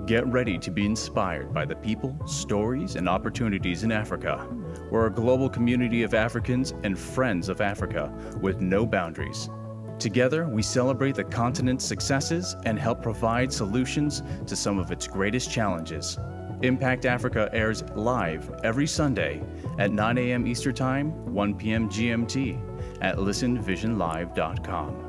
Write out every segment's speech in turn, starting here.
Get ready to be inspired by the people, stories, and opportunities in Africa. We're a global community of Africans and friends of Africa with no boundaries. Together, we celebrate the continent's successes and help provide solutions to some of its greatest challenges. Impact Africa airs live every Sunday at 9 a.m. Eastern Time, 1 p.m. GMT at listenvisionlive.com.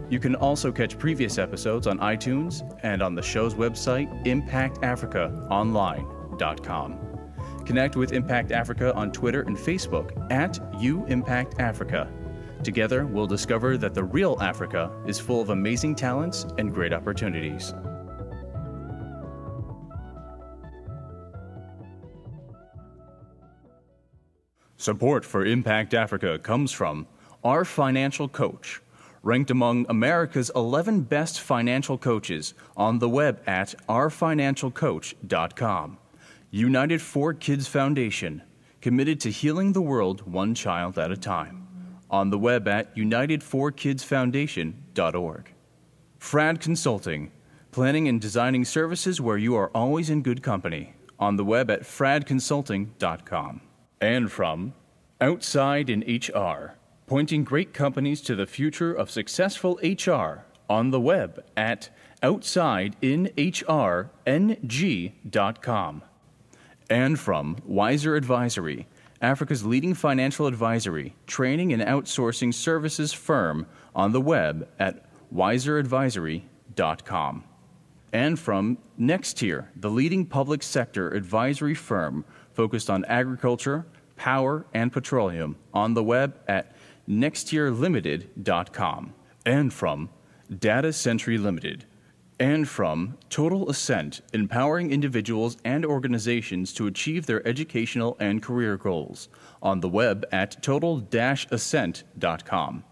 You can also catch previous episodes on iTunes and on the show's website, impactafricaonline.com. Connect with Impact Africa on Twitter and Facebook at @UImpactAfrica. Together, we'll discover that the real Africa is full of amazing talents and great opportunities. Support for Impact Africa comes from Our Financial Coach, ranked among America's 11 best financial coaches on the web at ourfinancialcoach.com. United 4Kids Foundation, committed to healing the world one child at a time. On the web at united4kidsfoundation.org. Frad Consulting, planning and designing services where you are always in good company. On the web at fradconsulting.com. And from Outside in HR, pointing great companies to the future of successful HR. On the web at outsideinhrng.com. And from Wiser Advisory, Africa's leading financial advisory, training and outsourcing services firm. On the web at wiseradvisory.com. And from Nextier, the leading public sector advisory firm focused on agriculture, power, and petroleum. On the web at nextierlimited.com. And from Data Century Limited. And from Total Ascent, empowering individuals and organizations to achieve their educational and career goals. On the web at total-ascent.com.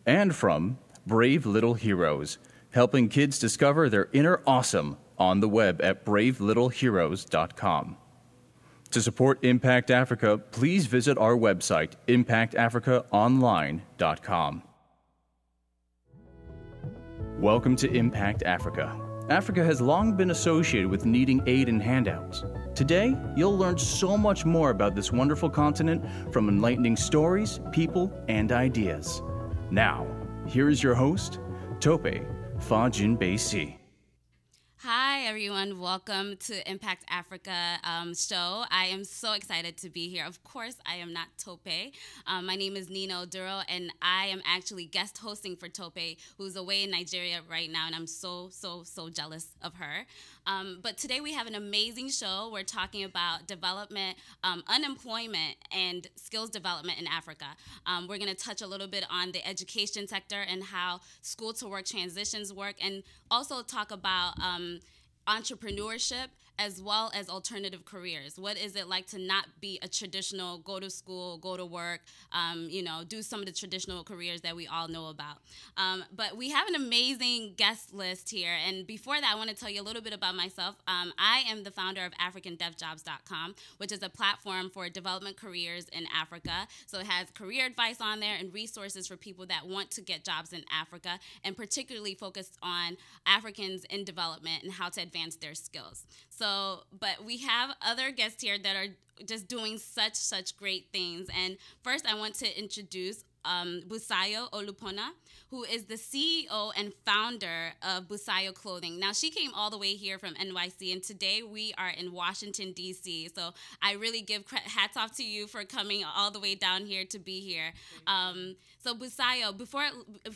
And from Brave Little Heroes, helping kids discover their inner awesome. On the web at bravelittleheroes.com. To support Impact Africa, please visit our website, impactafricaonline.com. Welcome to Impact Africa. Africa has long been associated with needing aid and handouts. Today, you'll learn so much more about this wonderful continent from enlightening stories, people, and ideas. Now, here is your host, Tope Fujii. Hi, everyone. Welcome to Impact Africa show. I am so excited to be here. Of course, I am not Tope. My name is Nina Oduro, and I am actually guest hosting for Tope, who's away in Nigeria right now, and I'm so jealous of her. But today we have an amazing show. We're talking about development, unemployment, and skills development in Africa. We're going to touch a little bit on the education sector and how school-to-work transitions work, and also talk about entrepreneurship as well as alternative careers. What is it like to not be a traditional go to school, go to work, do some of the traditional careers that we all know about. But we have an amazing guest list here. And before that, I want to tell you a little bit about myself. I am the founder of AfricanDevJobs.com, which is a platform for development careers in Africa. So it has career advice on there and resources for people that want to get jobs in Africa, and particularly focused on Africans in development and how to advance their skills. But we have other guests here that are just doing such great things. And first, I want to introduce Busayo Olupona, who is the CEO and founder of Busayo Clothing. Now, she came all the way here from NYC, and today we are in Washington, D.C. So I really give hats off to you for coming all the way down here to be here. So Busayo, before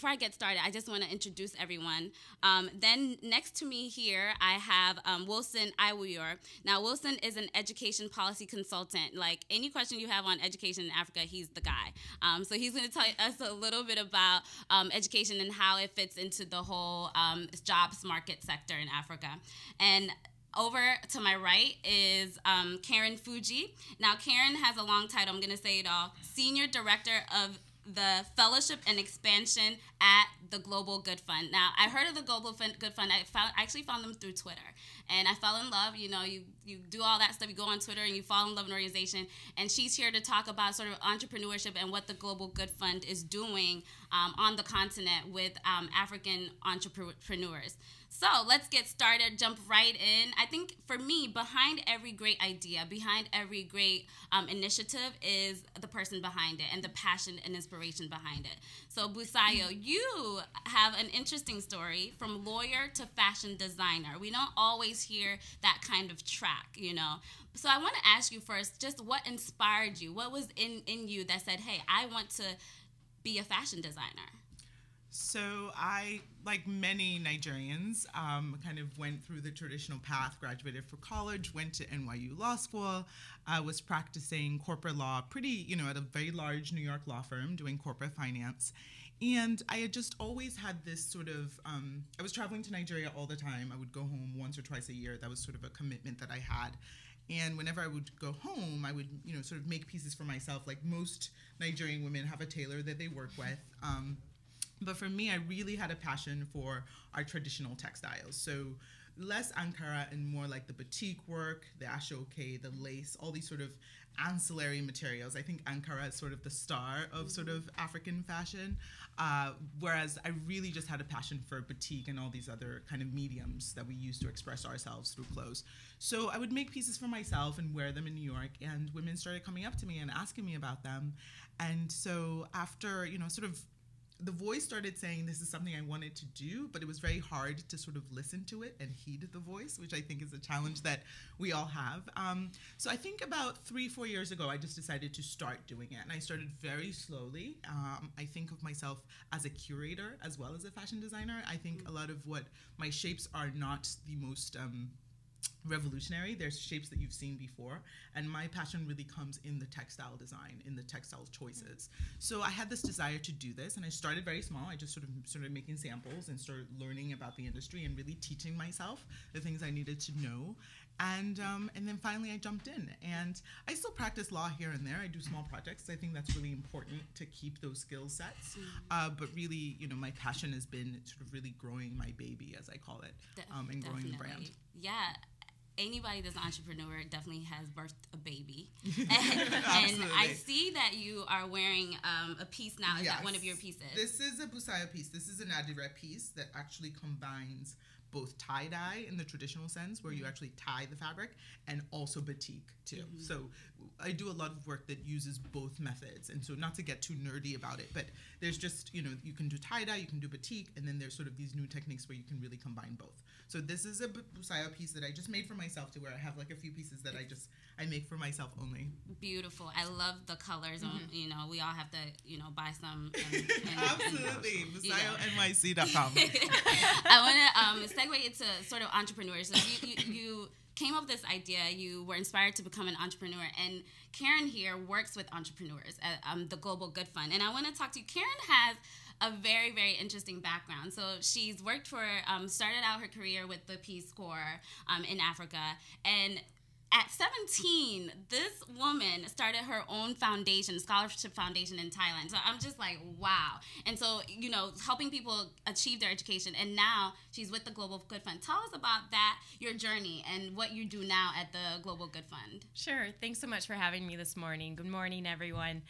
I get started, I just want to introduce everyone. Then next to me here, I have Wilson Aiwuyor. Now, Wilson is an education policy consultant. Like, any question you have on education in Africa, he's the guy. So he's going to tell us a little bit about education and how it fits into the whole jobs market sector in Africa. And over to my right is Karin Fujii. Now, Karin has a long title. I'm going to say it all. Senior Director of the Fellowship and Expansion at the Global Good Fund. Now, I heard of the Global Good Fund. I actually found them through Twitter. And I fell in love. You know, you do all that stuff. You go on Twitter and you fall in love with an organization. And she's here to talk about sort of entrepreneurship and what the Global Good Fund is doing on the continent with African entrepreneurs. So let's get started, jump right in. I think for me, behind every great idea, behind every great initiative is the person behind it and the passion and inspiration behind it. So Busayo, you have an interesting story from lawyer to fashion designer. We don't always hear that kind of track, you know. So I want to ask you first, just what inspired you? What was in you that said, hey, I want to be a fashion designer? So I, like many Nigerians, kind of went through the traditional path, graduated from college, went to NYU Law School, was practicing corporate law at a very large New York law firm doing corporate finance. And I had just always had this sort of, I was traveling to Nigeria all the time. I would go home once or twice a year. That was sort of a commitment that I had. And whenever I would go home, I would, sort of make pieces for myself. Like most Nigerian women have a tailor that they work with. But for me, I really had a passion for our traditional textiles. So less Ankara and more like the batik work, the ashoke, the lace, all these sort of ancillary materials. I think Ankara is sort of the star of sort of African fashion, whereas I really just had a passion for batik and all these other kind of mediums that we use to express ourselves through clothes. So I would make pieces for myself and wear them in New York, and women started coming up to me and asking me about them. And so after, sort of the voice started saying this is something I wanted to do, but it was very hard to sort of listen to it and heed the voice, which I think is a challenge that we all have. So I think about 3-4 years ago, I just decided to start doing it. And I started very slowly. I think of myself as a curator as well as a fashion designer. I think a lot of what my shapes are not the most revolutionary. There's shapes that you've seen before, and my passion really comes in the textile design, in the textile choices. So I had this desire to do this, and I started very small. I just sort of started making samples and started learning about the industry and really teaching myself the things I needed to know. And then finally I jumped in, and I still practice law here and there. I do small projects. I think that's really important to keep those skill sets. But really, my passion has been sort of really growing my baby, as I call it, and growing the brand. Yeah. Anybody that's an entrepreneur definitely has birthed a baby. And I see that you are wearing a piece now. Is that one of your pieces? This is a Busayo piece. This is an Adire piece that actually combines both tie-dye in the traditional sense, where you actually tie the fabric, and also batik too. So I do a lot of work that uses both methods. And so not to get too nerdy about it, but there's just, you can do tie-dye, you can do batik, and then there's sort of these new techniques where you can really combine both. So this is a Busayo piece that I just made for myself, to where I have like a few pieces that I make for myself only. Beautiful. I love the colors. We all have to, buy some. Absolutely. BusayoNYC.com. I want to segue into sort of entrepreneurs. So you came up with this idea. You were inspired to become an entrepreneur, and Karin here works with entrepreneurs at the Global Good Fund. And I want to talk to you. Karin has a very, very interesting background. So she's worked for, started out her career with the Peace Corps in Africa, and at 17, this woman started her own foundation, scholarship foundation in Thailand. So I'm just like, wow. And so, helping people achieve their education. And now she's with the Global Good Fund. Tell us about that, your journey, and what you do now at the Global Good Fund. Sure. Thanks so much for having me this morning. Good morning, everyone.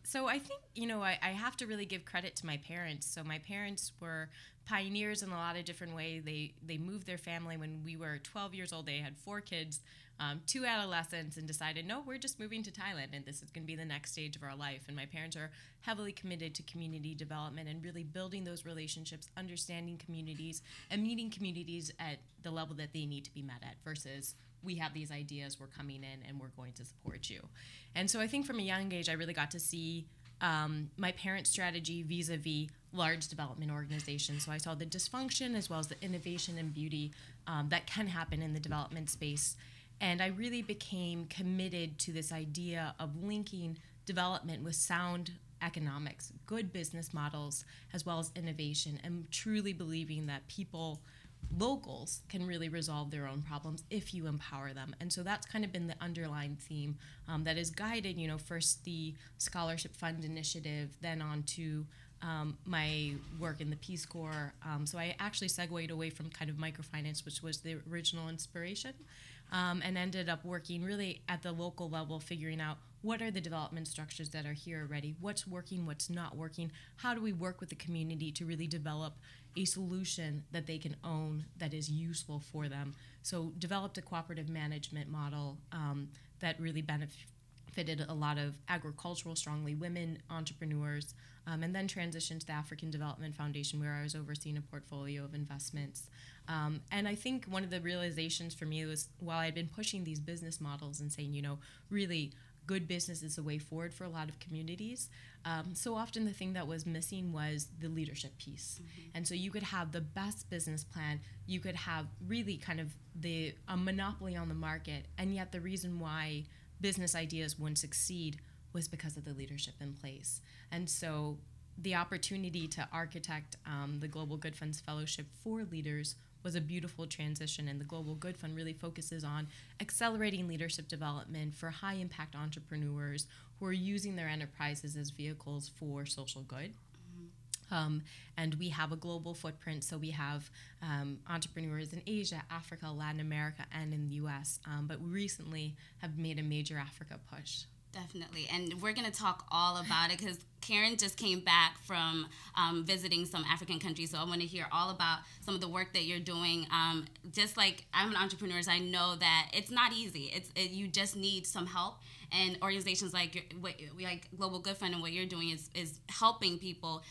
So I think, I have to really give credit to my parents. So my parents were pioneers in a lot of different ways. They moved their family when we were 12 years old. They had 4 kids. 2 adolescents, and decided, no, we're just moving to Thailand, and this is going to be the next stage of our life. And my parents are heavily committed to community development and really building those relationships, understanding communities, and meeting communities at the level that they need to be met at, versus we have these ideas, we're coming in, and we're going to support you. And so I think from a young age, I really got to see my parents' strategy vis-a-vis large development organizations. So I saw the dysfunction as well as the innovation and beauty that can happen in the development space. And I really became committed to this idea of linking development with sound economics, good business models, as well as innovation, and truly believing that people, locals, can really resolve their own problems if you empower them. And so that's kind of been the underlying theme that has guided, first the Scholarship Fund Initiative, then on to my work in the Peace Corps. So I actually segued away from kind of microfinance, which was the original inspiration, and ended up working really at the local level, figuring out what are the development structures that are here already, what's working, what's not working, how do we work with the community to really develop a solution that they can own that is useful for them. So developed a cooperative management model that really benefited a lot of agricultural, strongly women entrepreneurs, and then transitioned to the African Development Foundation, where I was overseeing a portfolio of investments. And I think one of the realizations for me was, while I'd been pushing these business models and saying, really good business is the way forward for a lot of communities, so often the thing that was missing was the leadership piece. And so you could have the best business plan, you could have really kind of a monopoly on the market, and yet the reason why business ideas wouldn't succeed was because of the leadership in place. And so the opportunity to architect the Global Good Fund's Fellowship for Leaders was a beautiful transition, and the Global Good Fund really focuses on accelerating leadership development for high-impact entrepreneurs who are using their enterprises as vehicles for social good. And we have a global footprint, so we have entrepreneurs in Asia, Africa, Latin America, and in the US, but we recently have made a major Africa push. Definitely, and we're going to talk all about it because Karin just came back from visiting some African countries, so I want to hear all about some of the work that you're doing. Just like I'm an entrepreneur, so I know that it's not easy. You just need some help, and organizations like Global Good Fund and what you're doing is helping people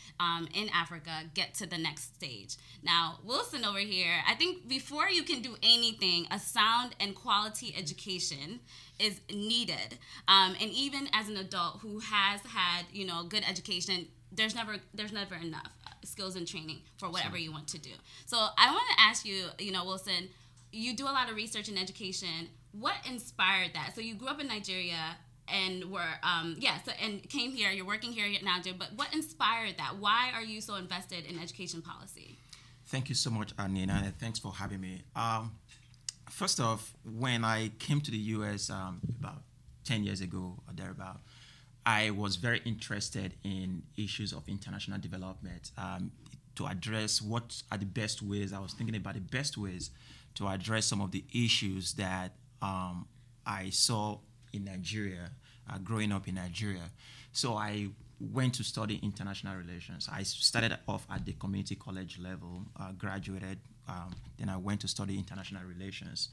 in Africa get to the next stage. Now, Wilson over here, I think before you can do anything, a sound and quality education is needed, and even as an adult who has had good education, there's never enough skills and training for whatever you want to do. So I want to ask you, Wilson, you do a lot of research in education. What inspired that? So you grew up in Nigeria and and came here. You're working here now, but what inspired that? Why are you so invested in education policy? Thank you so much, Nina, and thanks for having me. First off, when I came to the U.S. About 10 years ago or thereabout, I was very interested in issues of international development to address what are the best ways. I was thinking about the best ways to address some of the issues that I saw in Nigeria, growing up in Nigeria. So I went to study international relations. I started off at the community college level, graduated, then I went to study international relations.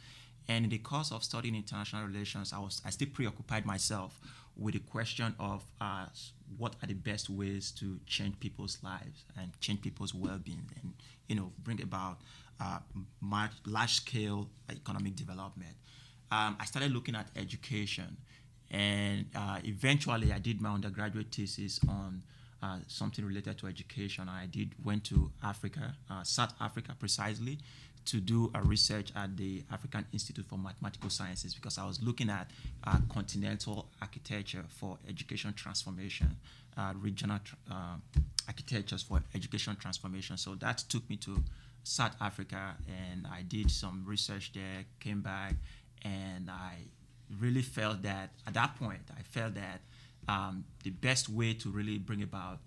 And in the course of studying international relations, I still preoccupied myself with the question of what are the best ways to change people's lives and change people's well-being and bring about large-scale economic development. I started looking at education, and eventually I did my undergraduate thesis on something related to education. Went to Africa, South Africa precisely, to do a research at the African Institute for Mathematical Sciences, because I was looking at continental architecture for education transformation, regional architectures for education transformation. So that took me to South Africa, and I did some research there, came back, and I really felt that, at that point, the best way to really bring about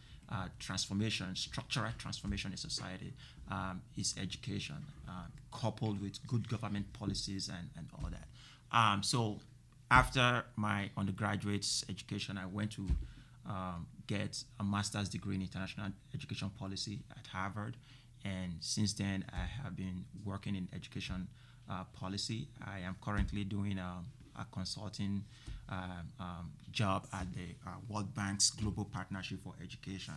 transformation, structural transformation in society, is education, coupled with good government policies and all that. So after my undergraduate education, I went to get a master's degree in international education policy at Harvard. And since then, I have been working in education policy. I am currently doing a consulting job at the World Bank's Global Partnership for Education.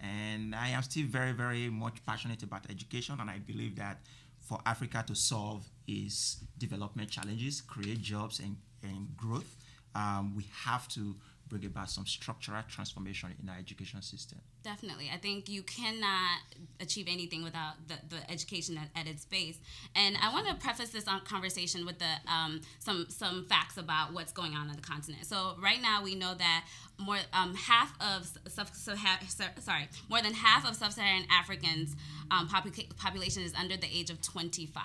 And I am still very, very much passionate about education, and I believe that for Africa to solve its development challenges, create jobs and growth, we have to bring about some structural transformation in our education system. Definitely. I think you cannot achieve anything without the education at its base. And I want to preface this conversation with some facts about what's going on the continent. So right now we know that more than half of sub-Saharan Africans' population is under the age of 25.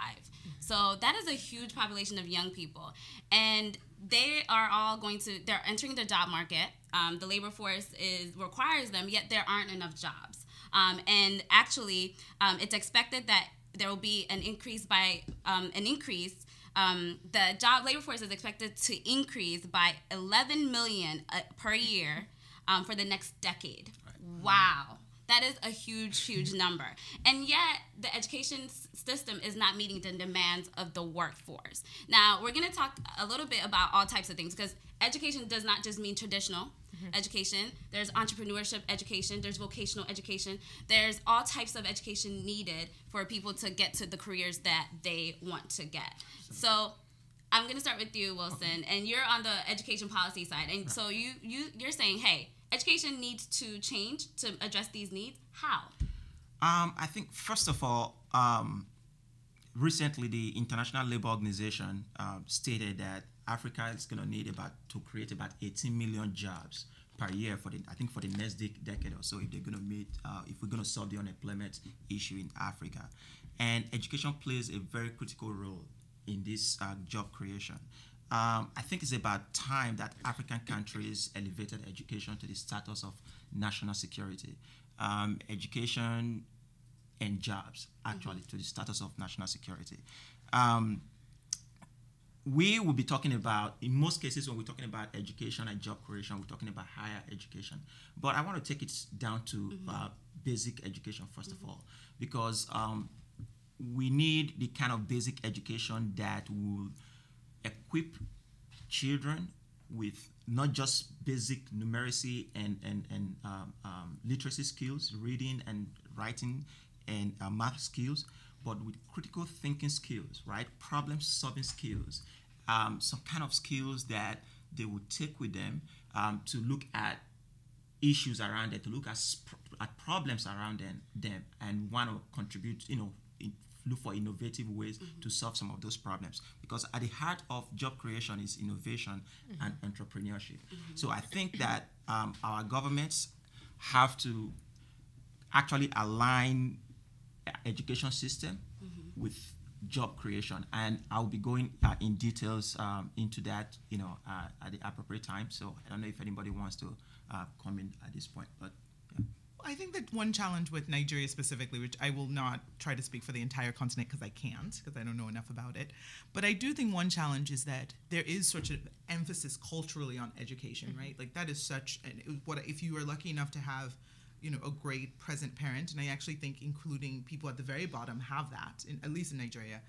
So that is a huge population of young people, and they are all they're entering the job market. The labor force requires them, yet there aren't enough jobs. And actually, it's expected that there will be an increase the job labor force is expected to increase by 11 million per year for the next decade. Right. Wow. That is a huge, huge number. And yet, the education system is not meeting the demands of the workforce. Now, we're going to talk a little bit about all types of things, because education does not just mean traditional education. There's entrepreneurship education. There's vocational education. There's all types of education needed for people to get to the careers that they want to get. So I'm going to start with you, Wilson, and you're on the education policy side. And so you're saying, hey, education needs to change to address these needs. How? I think, first of all, recently the International Labour Organization stated that Africa is going to need to create about 18 million jobs per year for the next decade or so, if they're going to if we're going to solve the unemployment issue in Africa. And education plays a very critical role in this job creation. I think it's about time that African countries elevated education to the status of national security. Education and jobs, actually, to the status of national security. We will be talking about, in most cases, when we're talking about education and job creation, we're talking about higher education. But I want to take it down to basic education, first of all, because we need the kind of basic education that will equip children with not just basic numeracy and literacy skills, reading and writing and math skills, but with critical thinking skills, right? Problem-solving skills, some kind of skills that they would take with them to look at issues around it, to look at problems around them and want to contribute, look for innovative ways to solve some of those problems. Because at the heart of job creation is innovation and entrepreneurship. So I think that our governments have to actually align education system with job creation. And I'll be going in details into that, at the appropriate time. So I don't know if anybody wants to comment at this point, but yeah. I think that one challenge with Nigeria specifically, which I will not try to speak for the entire continent because I can't, because I don't know enough about it, but I do think one challenge is that there is such an emphasis culturally on education, right? Like that is such, if you are lucky enough to have, a great present parent, and I actually think including people at the very bottom have that, at least in Nigeria.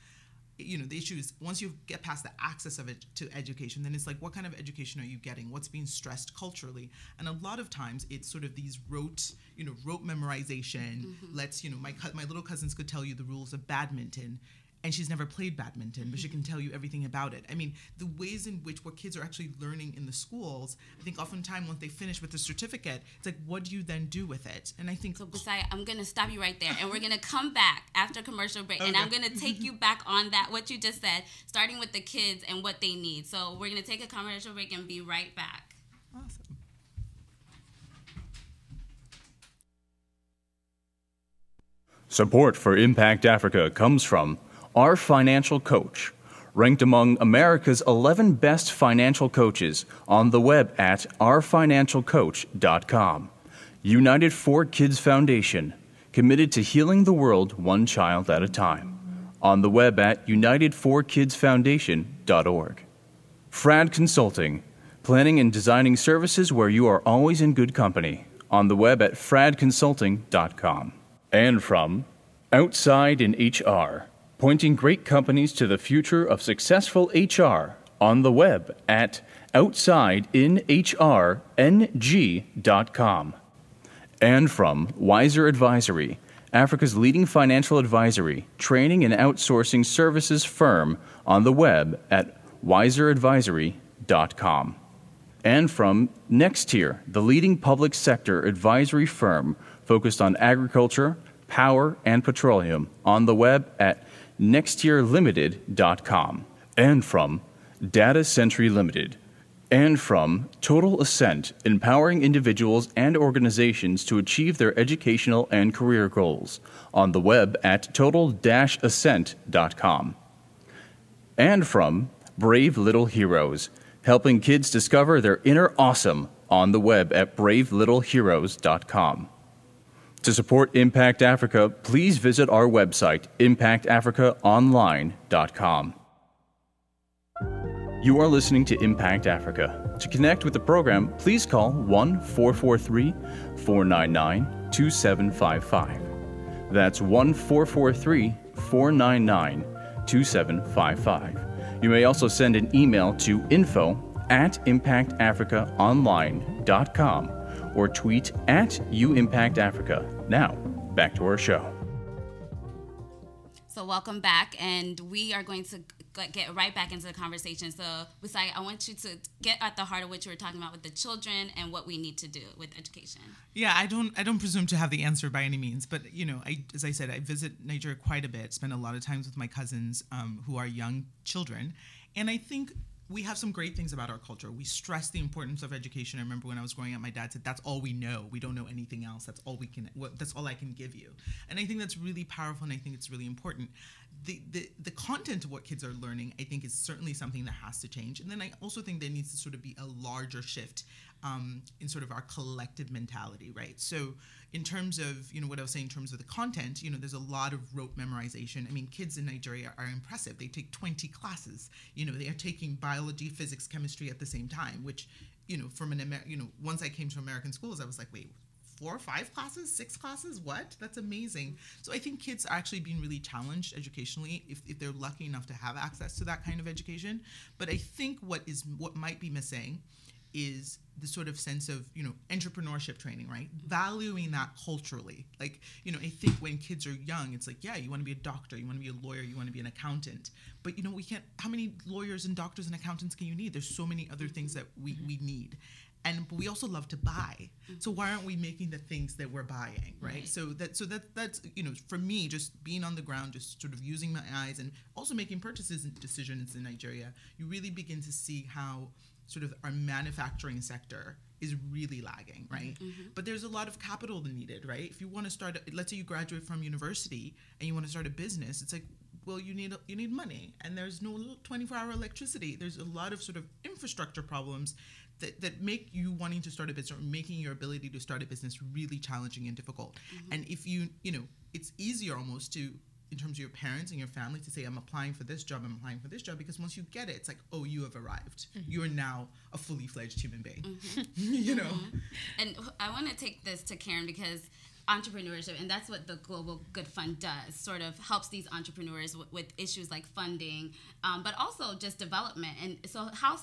The issue is once you get past the access of it to education, then it's like, what kind of education are you getting? What's being stressed culturally? And a lot of times it's sort of these rote memorization. Let's, my little cousins could tell you the rules of badminton, and she's never played badminton, but she can tell you everything about it. I mean, the ways in which what kids are actually learning in the schools, I think oftentimes once they finish with the certificate, it's like, what do you then do with it? And I think... So, Busayo, I'm going to stop you right there, and we're going to come back after commercial break, and I'm going to take you back on that, what you just said, starting with the kids and what they need. So we're going to take a commercial break and be right back. Awesome. Support for Impact Africa comes from Our Financial Coach, ranked among America's 11 best financial coaches on the web at ourfinancialcoach.com. United for Kids Foundation, committed to healing the world one child at a time. On the web at unitedforkidsfoundation.org. Frad Consulting, planning and designing services where you are always in good company. On the web at fradconsulting.com. And from Outside in HR, pointing great companies to the future of successful HR. On the web at outsideinhrng.com. And from Wiser Advisory, Africa's leading financial advisory, training and outsourcing services firm. On the web at wiseradvisory.com. And from Nextier, the leading public sector advisory firm focused on agriculture, power, and petroleum. On the web at nextierlimited.com. And from Data Century Limited. And from Total Ascent, empowering individuals and organizations to achieve their educational and career goals. On the web at total-ascent.com. And from Brave Little Heroes, helping kids discover their inner awesome. On the web at bravelittleheroes.com. To support Impact Africa, please visit our website, impactafricaonline.com. You are listening to Impact Africa. To connect with the program, please call 1-443-499-2755. That's 1-443-499-2755. You may also send an email to info@impactafricaonline.com or tweet @UImpactAfrica. Now, back to our show. So welcome back, and we are going to get right back into the conversation. So, Busayo, I want you to get at the heart of what you were talking about with the children and what we need to do with education. Yeah, I don't presume to have the answer by any means, but as I said, I visit Nigeria quite a bit. Spend a lot of times with my cousins who are young children, and I think we have some great things about our culture. We stress the importance of education. I remember when I was growing up, my dad said, "That's all we know. We don't know anything else. That's all that's all I can give you." And I think that's really powerful, and I think it's really important. The content of what kids are learning, I think, is certainly something that has to change. And then I also think there needs to sort of be a larger shift in sort of our collective mentality, right? So in terms of, what I was saying in terms of the content, there's a lot of rote memorization. I mean, kids in Nigeria are impressive. They take 20 classes. They are taking biology, physics, chemistry at the same time, which, from once I came to American schools, I was like, wait, 4 or 5 classes, 6 classes? What? That's amazing. So I think kids are actually being really challenged educationally if they're lucky enough to have access to that kind of education. But I think what might be missing is the sort of sense of, entrepreneurship training, right? Valuing that culturally. Like, I think when kids are young, it's like, yeah, you want to be a doctor, you want to be a lawyer, you want to be an accountant. But, we can't, how many lawyers and doctors and accountants can you need? There's so many other things that we need. But we also love to buy. So why aren't we making the things that we're buying, right? So that's for me, just being on the ground, just sort of using my eyes and also making purchases and decisions in Nigeria, you really begin to see how sort of our manufacturing sector is really lagging, right? But there's a lot of capital needed, right? If you want to start, let's say you graduate from university and you want to start a business, it's like, well, you need money, and there's no 24-hour electricity. There's a lot of sort of infrastructure problems that make you wanting to start a business or making your ability to start a business really challenging and difficult. And if it's easier almost to, in terms of your parents and your family, to say, I'm applying for this job, because once you get it, it's like, oh, you have arrived. You are now a fully fledged human being, And I want to take this to Karin, because entrepreneurship, and that's what the Global Good Fund does, sort of helps these entrepreneurs with issues like funding, but also just development. And so how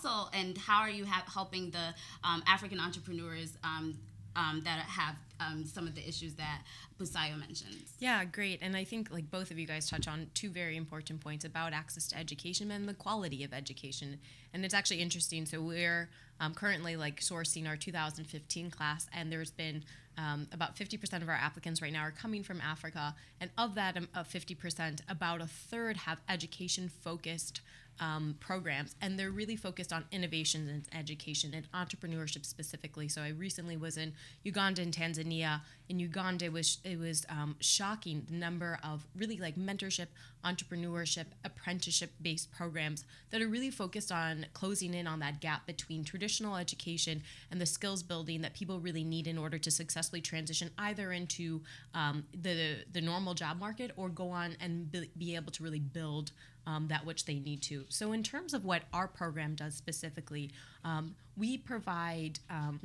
are you helping the African entrepreneurs that have some of the issues that Busayo mentioned? Yeah, great. And I think like both of you guys touch on 2 very important points about access to education and the quality of education. And it's actually interesting. So we're currently sourcing our 2015 class, and there's been about 50% of our applicants right now are coming from Africa. And of that 50%, about a third have education-focused programs, and they're really focused on innovation and education and entrepreneurship specifically. So I recently was in Uganda and Tanzania. In Uganda, it was shocking the number of really mentorship, entrepreneurship, apprenticeship-based programs that are really focused on closing in on that gap between traditional education and the skills building that people really need in order to successfully transition either into the normal job market or go on and be able to really build that which they need to. So in terms of what our program does specifically, we provide,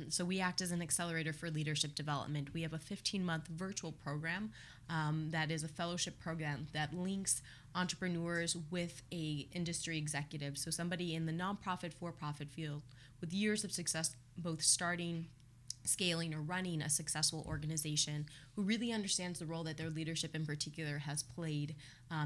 so we act as an accelerator for leadership development. We have a 15-month virtual program that is a fellowship program that links entrepreneurs with a industry executive. So somebody in the nonprofit, for-profit field with years of success, both starting, scaling, or running a successful organization, who really understands the role that their leadership in particular has played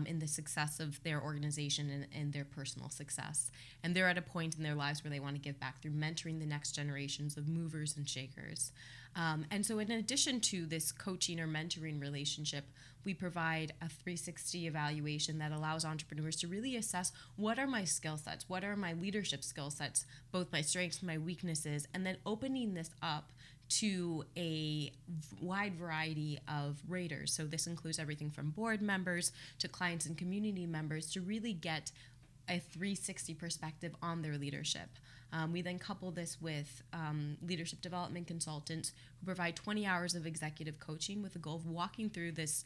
in the success of their organization and their personal success. And they're at a point in their lives where they want to give back through mentoring the next generations of movers and shakers. And so in addition to this coaching or mentoring relationship, we provide a 360 evaluation that allows entrepreneurs to really assess, what are my skill sets, what are my leadership skill sets, both my strengths and my weaknesses, and then opening this up to a wide variety of raters. So this includes everything from board members to clients and community members to really get a 360 perspective on their leadership. We then couple this with leadership development consultants who provide 20 hours of executive coaching with the goal of walking through this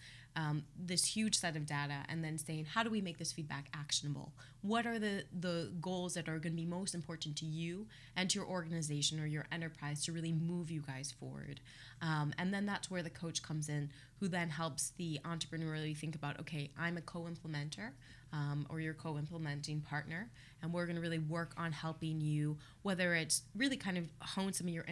huge set of data and then saying, how do we make this feedback actionable? What are the goals that are going to be most important to you and to your organization or your enterprise to really move you guys forward? And then that's where the coach comes in, who then helps the entrepreneur really think about, okay, I'm a co-implementer, or your co-implementing partner, and we're going to really work on helping you, whether it's really kind of hone some of your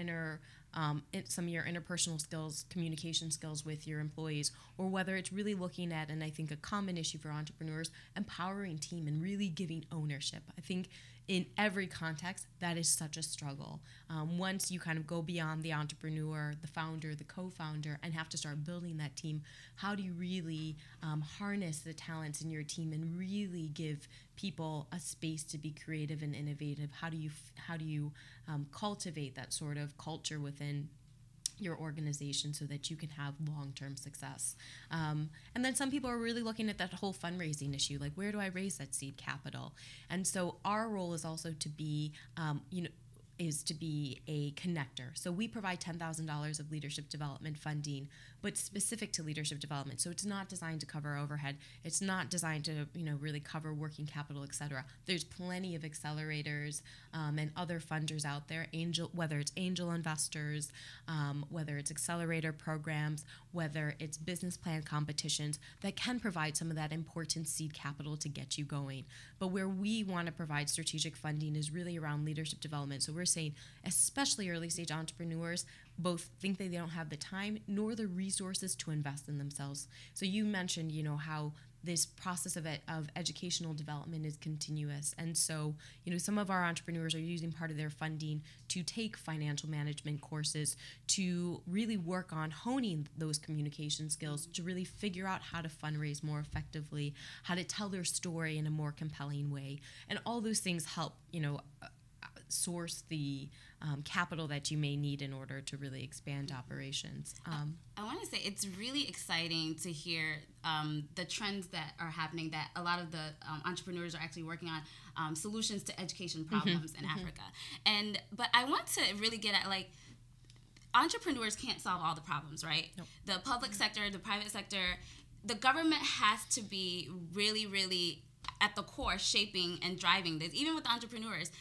interpersonal skills, communication skills with your employees, or whether it's really looking at, and I think a common issue for entrepreneurs, empowering team and really giving ownership. I think in every context, that is such a struggle. Once you kind of go beyond the entrepreneur, the founder, the co-founder, and have to start building that team, how do you really harness the talents in your team and really give people a space to be creative and innovative? How do you cultivate that sort of culture within your organization so that you can have long-term success? And then some people are really looking at that whole fundraising issue, like, where do I raise that seed capital? And so our role is also to be, is to be a connector. So we provide $10,000 of leadership development funding, but specific to leadership development. So it's not designed to cover overhead. It's not designed to, really cover working capital, et cetera. There's plenty of accelerators and other funders out there, whether it's angel investors, whether it's accelerator programs, whether it's business plan competitions that can provide some of that important seed capital to get you going. But where we want to provide strategic funding is really around leadership development. So we're saying, especially early stage entrepreneurs, both think that they don't have the time nor the resources to invest in themselves. So you mentioned, how this process of educational development is continuous. And so, some of our entrepreneurs are using part of their funding to take financial management courses, to really work on honing those communication skills, to really figure out how to fundraise more effectively, how to tell their story in a more compelling way. And all those things help, source the capital that you may need in order to really expand operations. I want to say it's really exciting to hear the trends that are happening, that a lot of the entrepreneurs are actually working on solutions to education problems in Africa. But I want to really get at, like, entrepreneurs can't solve all the problems, right? Nope. The public sector, the private sector, the government has to be really, really at the core shaping and driving this. Even with entrepreneurs,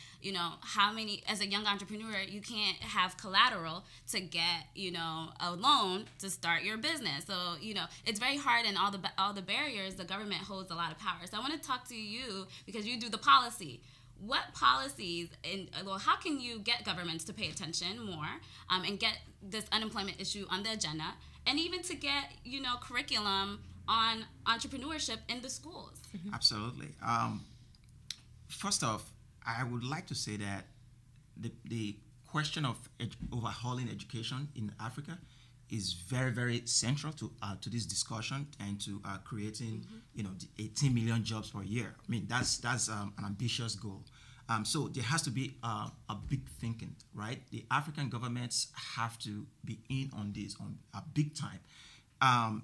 as a young entrepreneur, you can't have collateral to get, a loan to start your business. So, it's very hard, and all the barriers, the government holds a lot of power. So I want to talk to you, because you do the policy. What policies, how can you get governments to pay attention more and get this unemployment issue on the agenda, and even to get, curriculum on entrepreneurship in the schools? Absolutely. First off, I would like to say that the question of overhauling education in Africa is very, very central to this discussion and to creating, the 18 million jobs per year. I mean, that's an ambitious goal. So there has to be a big thinking, right? The African governments have to be in on this on a big time.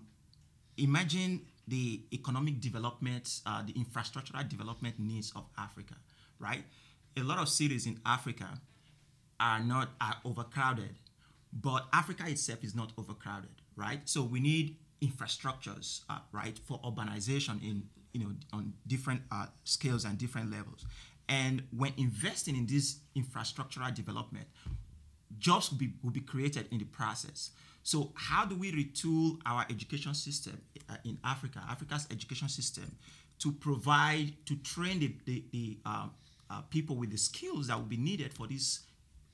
Imagine the economic development, the infrastructural development needs of Africa, right? A lot of cities in Africa are overcrowded, but Africa itself is not overcrowded, right? So we need infrastructures, right, for urbanization on different scales and different levels. And when investing in this infrastructural development, jobs will be created in the process. So how do we retool our education system in Africa, Africa's education system, to train the people with the skills that will be needed for this,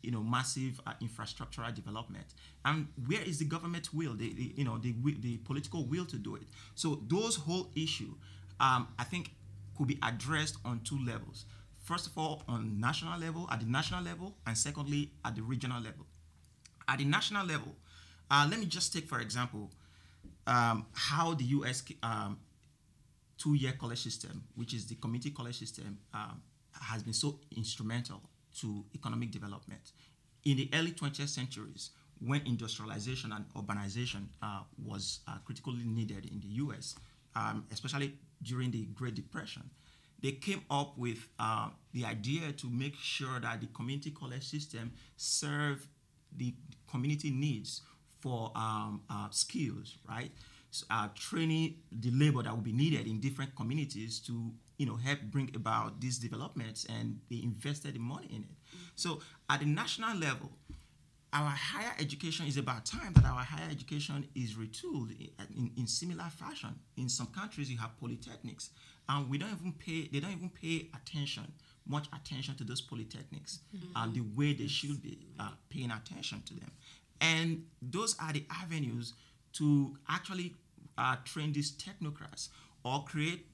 massive infrastructural development? And where is the government will, the political will to do it? So those whole issue, I think, could be addressed on two levels. First of all, at the national level, and secondly, at the regional level. At the national level, let me just take, for example, how the U.S. 2-year college system, which is the community college system, has been so instrumental to economic development. In the early 20th centuries, when industrialization and urbanization was critically needed in the U.S., especially during the Great Depression, they came up with the idea to make sure that the community college system served the community needs for skills, right? So, training the labor that will be needed in different communities to, help bring about these developments, and they invested the money in it. So at the national level, our higher education is about time that our higher education is retooled in similar fashion. In some countries, you have polytechnics, and they don't even pay much attention to those polytechnics, the way they should be paying attention to them. And those are the avenues to actually train these technocrats, or create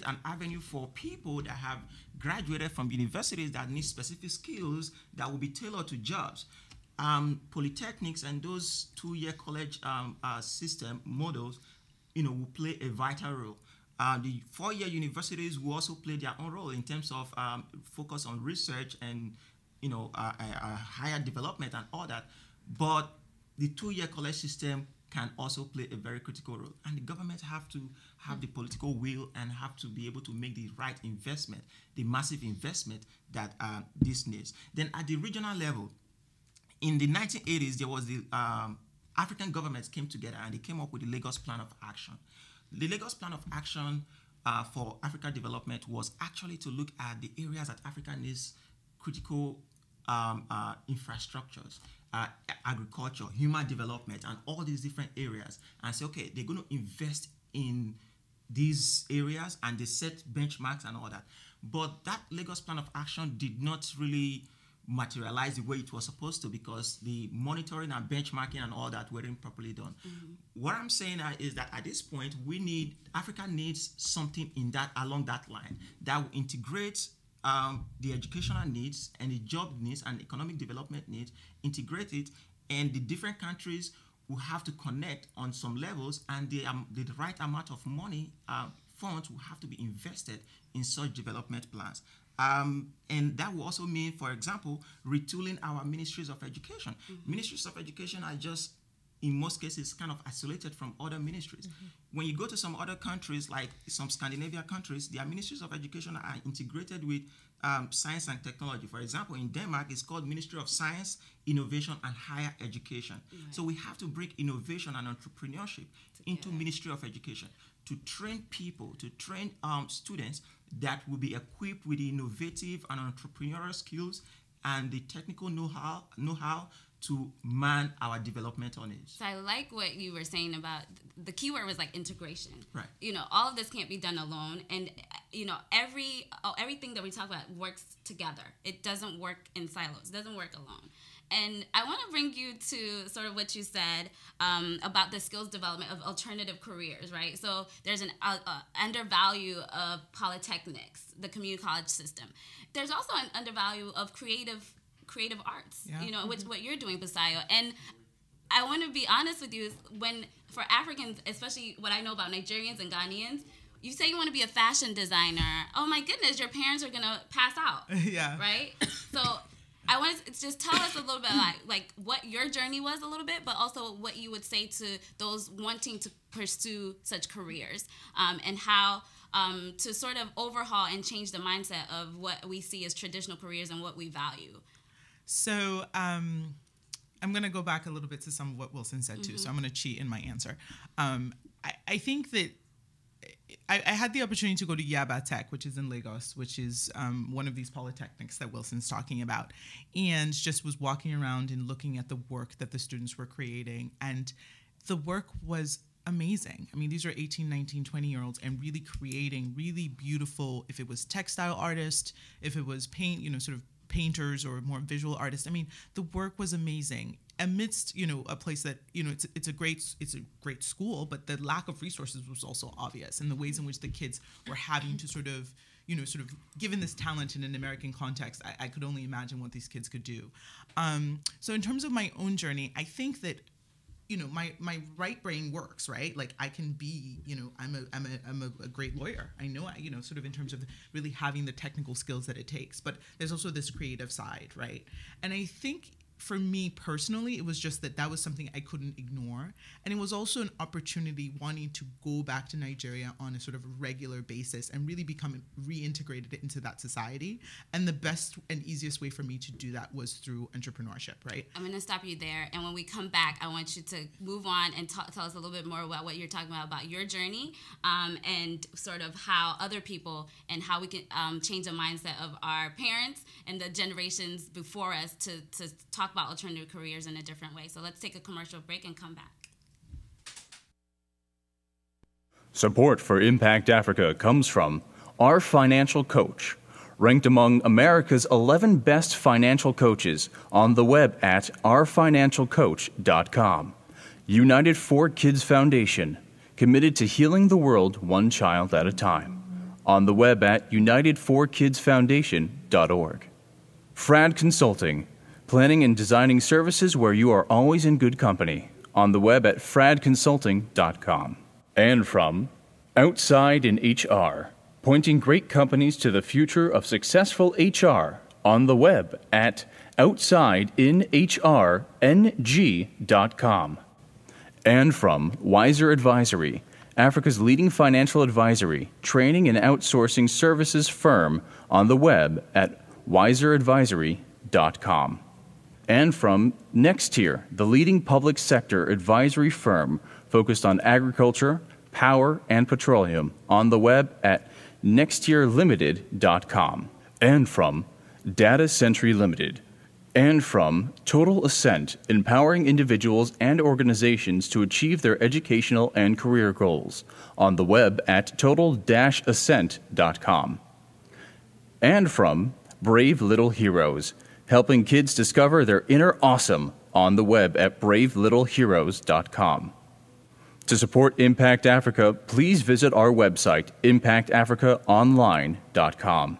an avenue for people that have graduated from universities that need specific skills that will be tailored to jobs. Polytechnics and those 2-year college system models, will play a vital role. The 4-year universities will also play their own role in terms of focus on research and higher development and all that. But the 2-year college system can also play a very critical role, and the government have to have the political will and have to be able to make the right investment, the massive investment that this needs. Then at the regional level, in the 1980s, there was the African governments came together and they came up with the Lagos Plan of Action. The Lagos Plan of Action for Africa development was actually to look at the areas that Africa needs critical infrastructures, agriculture, human development, and all these different areas, and say, okay, they're going to invest in these areas, and they set benchmarks and all that. But that Lagos Plan of Action did not really materialize the way it was supposed to, because the monitoring and benchmarking and all that weren't properly done. What I'm saying is that at this point, Africa needs something along that line that will integrate the educational needs and the job needs and economic development needs, integrate it, and the different countries will have to connect on some levels, and the right amount of money, funds will have to be invested in such development plans. And that will also mean, for example, retooling our ministries of education. Ministries of education are just, in most cases, kind of isolated from other ministries. When you go to some other countries, like some Scandinavian countries, their ministries of education are integrated with science and technology. For example, in Denmark, it's called Ministry of Science, Innovation, and Higher Education. So we have to bring innovation and entrepreneurship into Ministry of Education to train people, to train students that will be equipped with the innovative and entrepreneurial skills and the technical know-how to man our developmental needs. So I like what you were saying about, the key word was like integration. Right. All of this can't be done alone, and everything that we talk about works together. It doesn't work in silos. It doesn't work alone. And I want to bring you to sort of what you said about the skills development of alternative careers, right? So there's an undervalue of polytechnics, the community college system. There's also an undervalue of creative arts, which what you're doing, Busayo. And I want to be honest with you, for Africans, especially what I know about Nigerians and Ghanaians, you say you want to be a fashion designer. Oh my goodness, your parents are going to pass out. Yeah. Right? So I want to just tell us a little bit like what your journey was a little bit, but also what you would say to those wanting to pursue such careers, and how to sort of overhaul and change the mindset of what we see as traditional careers and what we value. So I'm going to go back a little bit to some of what Wilson said too. So I'm going to cheat in my answer. I think that I had the opportunity to go to Yaba Tech, which is in Lagos, which is one of these polytechnics that Wilson's talking about, and just was walking around and looking at the work that the students were creating. And the work was amazing. I mean, these are 18, 19, 20-year-olds and really creating really beautiful, if it was textile artists, if it was sort of painters or more visual artists. I mean, the work was amazing amidst, a place that, it's a great school, but the lack of resources was also obvious, and the ways in which the kids were having to sort of given this talent in an American context, I could only imagine what these kids could do. So in terms of my own journey, I think that, my right brain works, right? Like I can be, I'm a great lawyer. I know, sort of in terms of really having the technical skills that it takes, but there's also this creative side, right? And I think for me personally, it was just that was something I couldn't ignore. And it was also an opportunity wanting to go back to Nigeria on a sort of regular basis and really become reintegrated into that society. And the best and easiest way for me to do that was through entrepreneurship, right? I'm going to stop you there. And when we come back, I want you to move on and tell us a little bit more about what you're talking about your journey, and sort of how other people and how we can change the mindset of our parents and the generations before us to talk about alternative careers in a different way. So let's take a commercial break and come back. Support for Impact Africa comes from Our Financial Coach, ranked among America's 11 best financial coaches on the web at ourfinancialcoach.com. United for Kids Foundation, committed to healing the world one child at a time. On the web at unitedforkidsfoundation.org. Frad Consulting, planning and designing services where you are always in good company. On the web at fradconsulting.com. And from Outside in HR, pointing great companies to the future of successful HR. On the web at outsideinhrng.com. And from Wiser Advisory, Africa's leading financial advisory, training and outsourcing services firm. On the web at wiseradvisory.com. And from Nextier, the leading public sector advisory firm focused on agriculture, power, and petroleum. On the web at nextierlimited.com. And from Data Century Limited. And from Total Ascent, empowering individuals and organizations to achieve their educational and career goals. On the web at total-ascent.com. And from Brave Little Heroes, helping kids discover their inner awesome. On the web at bravelittle.heroes.com. To support Impact Africa, please visit our website, impactafricaonline.com.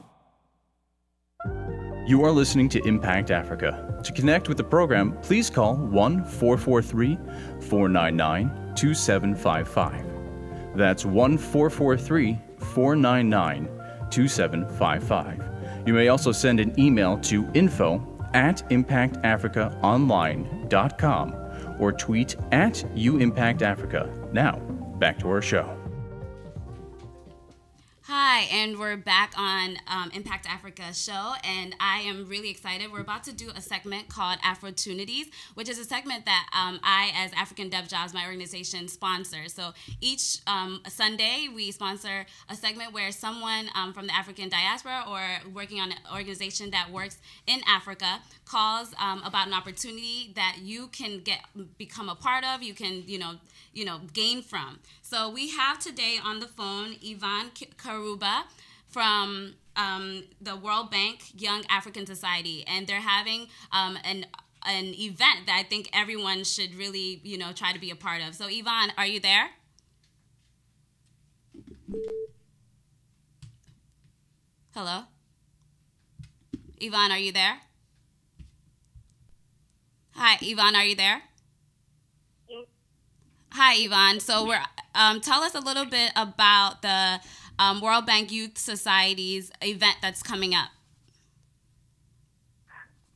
You are listening to Impact Africa. To connect with the program, please call 1-443-499-2755. That's 1-443-499-2755. You may also send an email to info@impactafricaonline.com or tweet at @UImpactAfrica. Now, back to our show. Hi, and we're back on Impact Africa show, and I am really excited. We're about to do a segment called Afrotunities, which is a segment that I, as African Dev Jobs, my organization, sponsor. So each Sunday, we sponsor a segment where someone from the African diaspora or working on an organization that works in Africa calls about an opportunity that you can become a part of, you can, gain from. So we have today on the phone Yvonne Karuba from the World Bank Young African Society, and they're having an event that I think everyone should really, try to be a part of. So Yvonne, are you there? Hello? Yvonne, are you there? Hi, Yvonne, are you there? Hi, Yvonne. So we're tell us a little bit about the World Bank Youth Society's event that's coming up.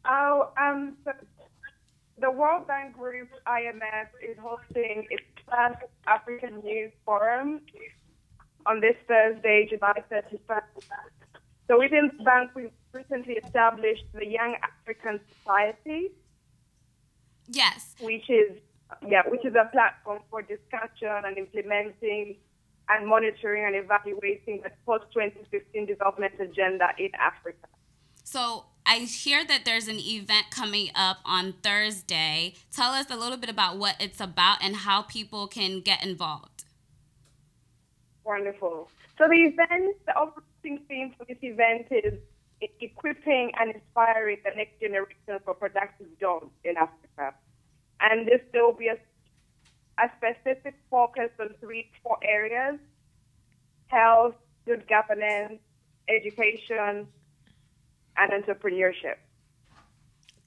So the World Bank Group, IMF, is hosting its first African Youth Forum on this Thursday, July 31st. So within the bank, we've recently established the Young African Society. Yes. Which is a platform for discussion and implementing and monitoring and evaluating the post-2015 development agenda in Africa. So I hear that there's an event coming up on Thursday. Tell us a little bit about what it's about and how people can get involved. Wonderful. So the overarching theme for this event is equipping and inspiring the next generation for productive jobs in Africa. And there will be a specific focus on 4 areas: health, good governance, education, and entrepreneurship.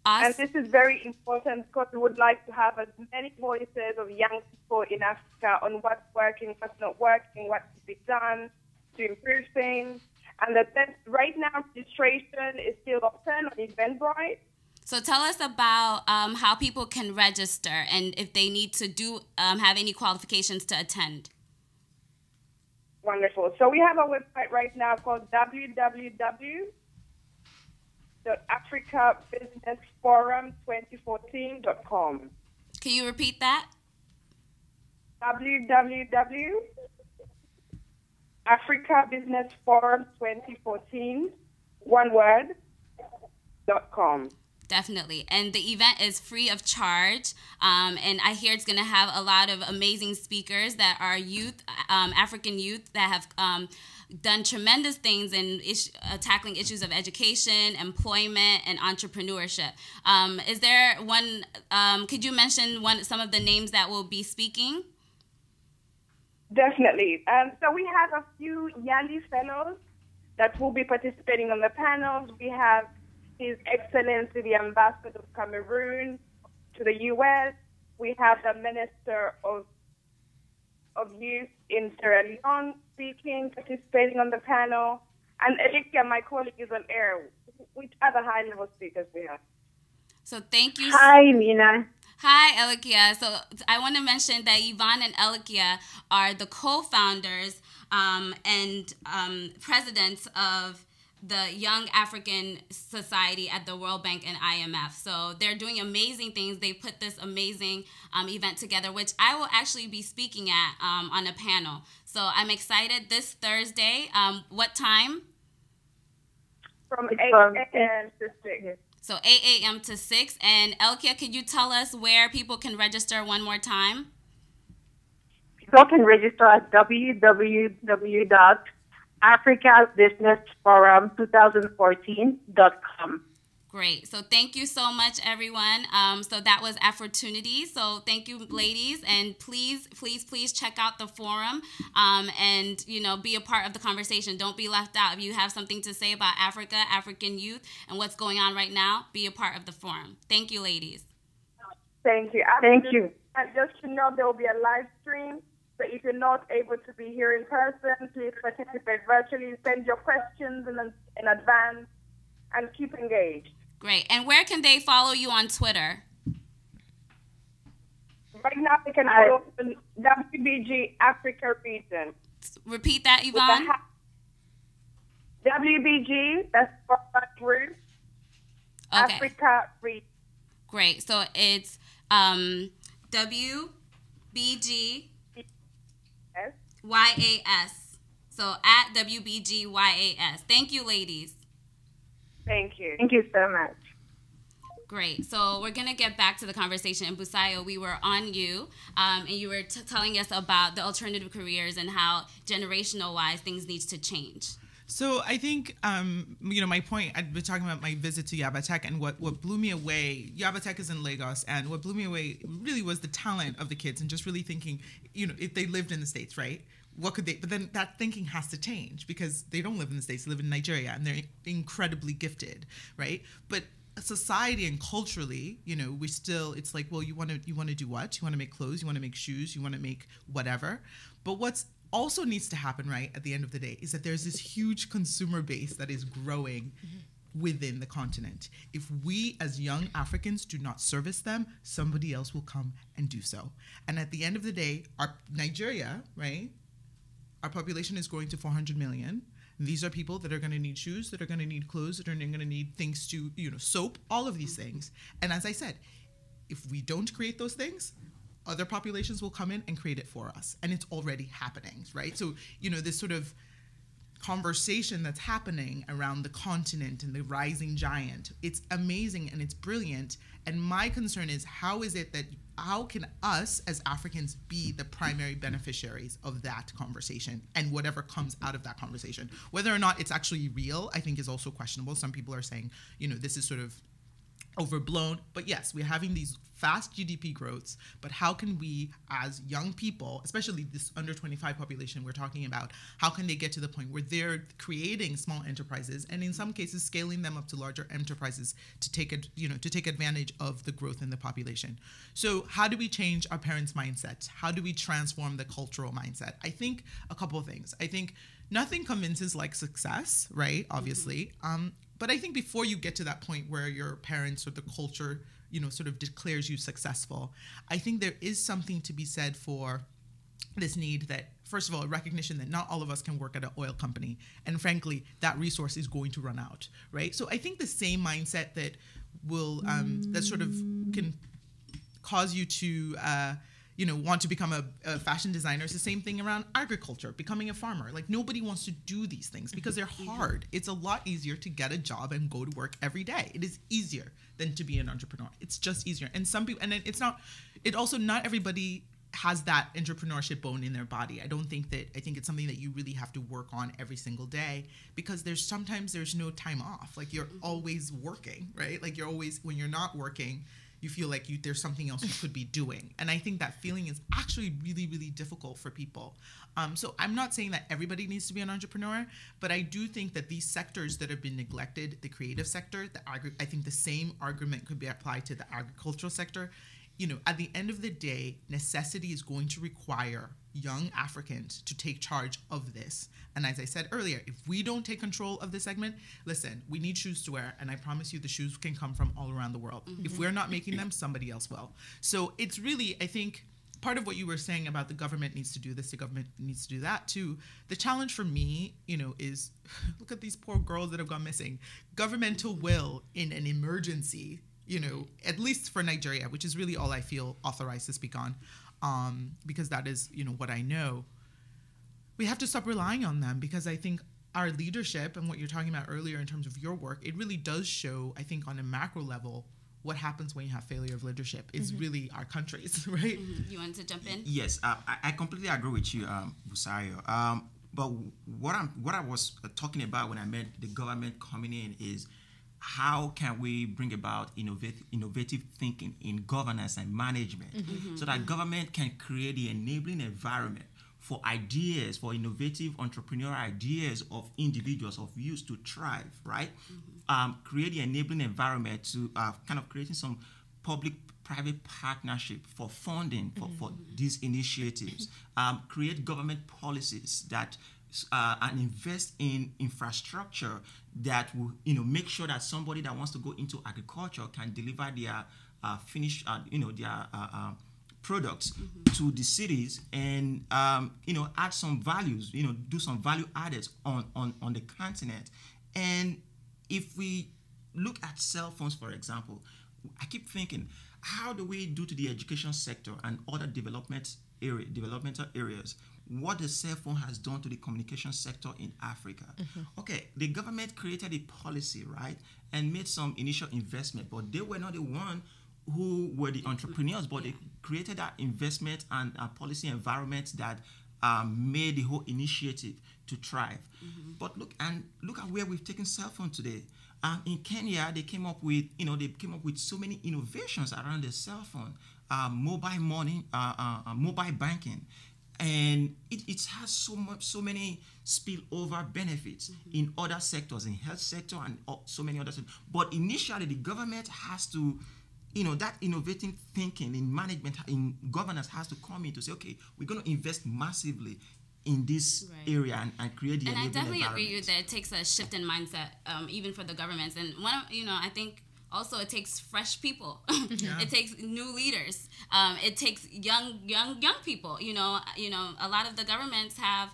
Awesome. And this is very important because we would like to have as many voices of young people in Africa on what's working, what's not working, what could be done to improve things. And right now, registration is still open on Eventbrite. So tell us about how people can register and if they need to have any qualifications to attend. Wonderful. So we have a website right now called www.africabusinessforum2014.com. Can you repeat that? www.africabusinessforum2014, one word, .com. Definitely. And the event is free of charge. And I hear it's going to have a lot of amazing speakers that are youth, African youth that have done tremendous things in tackling issues of education, employment, and entrepreneurship. Is there one, could you mention some of the names that will be speaking? Definitely. So we have a few Yali fellows that will be participating on the panels. We have His Excellency the Ambassador of Cameroon to the U.S. We have the Minister of Youth in Sierra Leone speaking, participating on the panel. And Elikia, my colleague, is on air. Which other high-level speakers we have? So thank you. Hi, Nina. Hi, Elikia. So I want to mention that Yvonne and Elikia are the co-founders and presidents of the Young African Society at the World Bank and IMF. So they're doing amazing things. They put this amazing event together, which I will actually be speaking at on a panel. So I'm excited this Thursday. What time? From 8 a.m. to 6. So 8 a.m. to 6. And Elkia, could you tell us where people can register one more time? People can register at www.africabusinessforum2014.com. Great. So thank you so much, everyone. So that was Afrotunity. So thank you, ladies. And please check out the forum and, be a part of the conversation. Don't be left out. If you have something to say about Africa, African youth, and what's going on right now, be a part of the forum. Thank you, ladies. Thank you. Thank you. And just to know, there will be a live stream. So if you're not able to be here in person, please participate virtually. Send your questions in advance and keep engaged. Great. And where can they follow you on Twitter? Right now, they can follow WBG Africa Region. Repeat that, Yvonne. WBG, that's group. Okay. Africa Region. Great. So it's WBG YAS. So at WBGYAS. Thank you, ladies. Thank you. Thank you so much. Great. So we're going to get back to the conversation. And Busayo, we were on you, and you were telling us about the alternative careers and how generational-wise things need to change. So I think, my point, I've been talking about my visit to Yabatech, and what blew me away, Yabatech is in Lagos, and what blew me away really was the talent of the kids and just really thinking, if they lived in the States, right? What could they, but then that thinking has to change because they don't live in the States, they live in Nigeria, and they're incredibly gifted, right? But society and culturally, we still, it's like, well, you want to do what? You want to make clothes, you want to make shoes, you want to make whatever. But what's also needs to happen, right, at the end of the day, is that there's this huge consumer base that is growing within the continent. If we as young Africans do not service them, somebody else will come and do so. And at the end of the day, our Nigeria, right, our population is growing to 400 million. And these are people that are going to need shoes, that are going to need clothes, that are going to need things to, soap, all of these things. And as I said, if we don't create those things, other populations will come in and create it for us. And it's already happening, right? So, this sort of conversation that's happening around the continent and the rising giant, it's amazing and it's brilliant. And my concern is, how can us as Africans be the primary beneficiaries of that conversation and whatever comes out of that conversation? Whether or not it's actually real, I think is also questionable. Some people are saying, this is sort of overblown. But yes, we're having these fast GDP growths, but how can we as young people, especially this under 25 population we're talking about, how can they get to the point where they're creating small enterprises and in some cases scaling them up to larger enterprises to take advantage of the growth in the population? So how do we change our parents' mindsets? How do we transform the cultural mindset? I think a couple of things. I think nothing convinces like success, right? Obviously. But I think before you get to that point where your parents or the culture, sort of declares you successful, I think there is something to be said for this need that, first of all, a recognition that not all of us can work at an oil company. And frankly, that resource is going to run out, right? So I think the same mindset that will, that sort of can cause you to, want to become a fashion designer is the same thing around agriculture, becoming a farmer. Like, nobody wants to do these things because they're hard. It's a lot easier to get a job and go to work every day. It is easier than to be an entrepreneur. It's just easier. And some people, and not everybody has that entrepreneurship bone in their body. I think it's something that you really have to work on every single day, because sometimes there's no time off. Like, you're always working, right? Like, when you're not working, you feel like there's something else you could be doing. And I think that feeling is actually really, really difficult for people. So I'm not saying that everybody needs to be an entrepreneur, but I do think that these sectors that have been neglected, the creative sector, I think the same argument could be applied to the agricultural sector. At the end of the day, necessity is going to require young Africans to take charge of this. And as I said earlier, if we don't take control of this segment, listen, we need shoes to wear, and I promise you the shoes can come from all around the world. If we're not making them, somebody else will. So it's really, I think, part of what you were saying about the government needs to do this, the government needs to do that too. The challenge for me, is look at these poor girls that have gone missing. Governmental will in an emergency, at least for Nigeria, which is really all I feel authorized to speak on, because that is, what I know. We have to stop relying on them, because I think our leadership and what you're talking about earlier in terms of your work, it really does show, I think, on a macro level, what happens when you have failure of leadership. It's really our countries, right? You wanted to jump in? Yes, I completely agree with you, Busayo. But what I was talking about when I meant the government coming in is, how can we bring about innovative thinking in governance and management, so that government can create the enabling environment for ideas, for innovative entrepreneurial ideas of individuals, of youth to thrive, right? Create the enabling environment to kind of creating some public-private partnership for funding for these initiatives. Create government policies that and invest in infrastructure that will, make sure that somebody that wants to go into agriculture can deliver their finished, their products to the cities, and add some values, do some value added on the continent. And if we look at cell phones, for example, I keep thinking, how do we do to the education sector and other developmental areas what the cell phone has done to the communication sector in Africa? Okay, the government created a policy, right, and made some initial investment, but they were not the one who were the entrepreneurs, but they created that investment and policy environment that made the whole initiative to thrive. But look at where we've taken cell phone today. In Kenya, they came up with so many innovations around the cell phone, mobile money, mobile banking. And it has so many spillover benefits in other sectors, in health sector and so many other sectors. But initially, the government has to, that innovative thinking in management, in governance has to come in to say, okay, we're going to invest massively in this area and create the And I definitely environment. agree with that. It takes a shift in mindset, even for the governments. And I think also it takes fresh people. It takes new leaders. It takes young people. A lot of the governments have